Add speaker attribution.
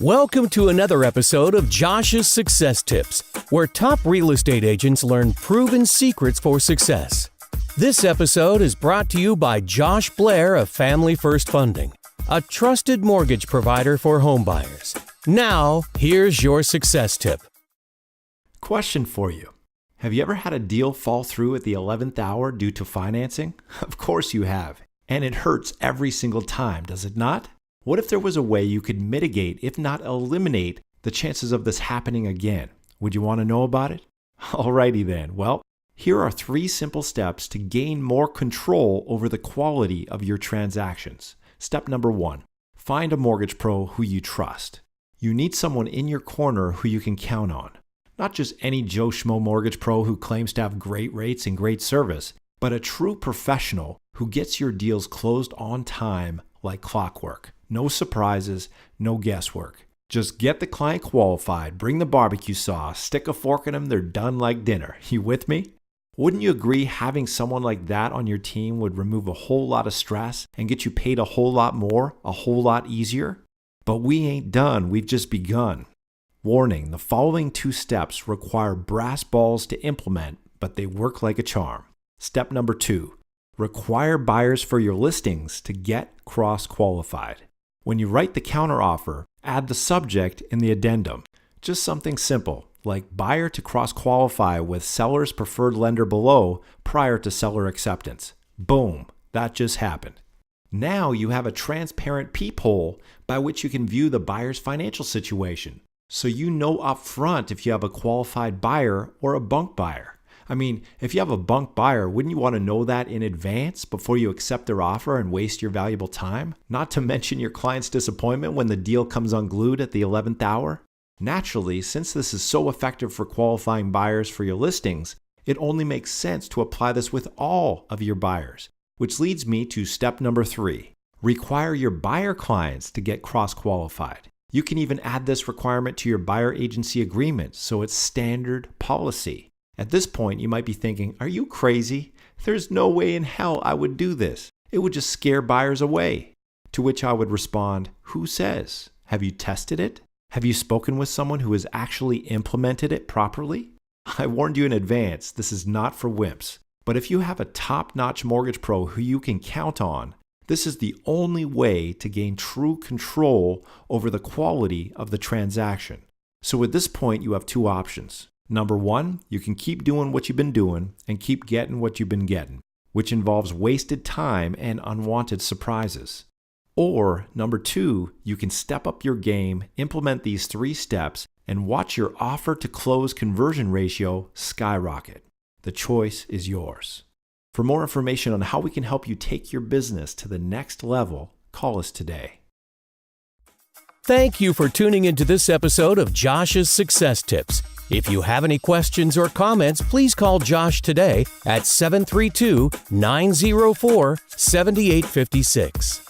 Speaker 1: Welcome to another episode of Josh's Success Tips, where top real estate agents learn proven secrets for success. This episode is brought to you by Josh Blair of Family First Funding, a trusted mortgage provider for homebuyers. Now, here's your success tip.
Speaker 2: Question for you. Have you ever had a deal fall through at the 11th hour due to financing? Of course you have. And it hurts every single time, does it not? What if there was a way you could mitigate, if not eliminate, the chances of this happening again? Would you want to know about it? Alrighty then. Well, here are 3 simple steps to gain more control over the quality of your transactions. Step number 1, find a mortgage pro who you trust. You need someone in your corner who you can count on. Not just any Joe Schmo mortgage pro who claims to have great rates and great service, but a true professional who gets your deals closed on time like clockwork. No surprises, no guesswork. Just get the client qualified, bring the barbecue sauce, stick a fork in them, they're done like dinner. You with me? Wouldn't you agree having someone like that on your team would remove a whole lot of stress and get you paid a whole lot more, a whole lot easier? But we ain't done, we've just begun. Warning, the following 2 steps require brass balls to implement, but they work like a charm. Step number 2, require buyers for your listings to get cross-qualified. When you write the counteroffer, add the subject in the addendum. Just something simple, like buyer to cross-qualify with seller's preferred lender below prior to seller acceptance. Boom, that just happened. Now you have a transparent peephole by which you can view the buyer's financial situation. So you know upfront if you have a qualified buyer or a bunk buyer. I mean, if you have a bunk buyer, wouldn't you want to know that in advance before you accept their offer and waste your valuable time? Not to mention your client's disappointment when the deal comes unglued at the 11th hour? Naturally, since this is so effective for qualifying buyers for your listings, it only makes sense to apply this with all of your buyers. Which leads me to step number 3. Require your buyer clients to get cross-qualified. You can even add this requirement to your buyer agency agreement, so it's standard policy. At this point, you might be thinking, are you crazy? There's no way in hell I would do this. It would just scare buyers away. To which I would respond, who says? Have you tested it? Have you spoken with someone who has actually implemented it properly? I warned you in advance, this is not for wimps. But if you have a top-notch mortgage pro who you can count on, this is the only way to gain true control over the quality of the transaction. So at this point, you have 2 options. Number 1, you can keep doing what you've been doing and keep getting what you've been getting, which involves wasted time and unwanted surprises. Or number 2, you can step up your game, implement these 3 steps, and watch your offer to close conversion ratio skyrocket. The choice is yours. For more information on how we can help you take your business to the next level, call us today.
Speaker 1: Thank you for tuning into this episode of Josh's Success Tips. If you have any questions or comments, please call Josh today at 732-904-7856.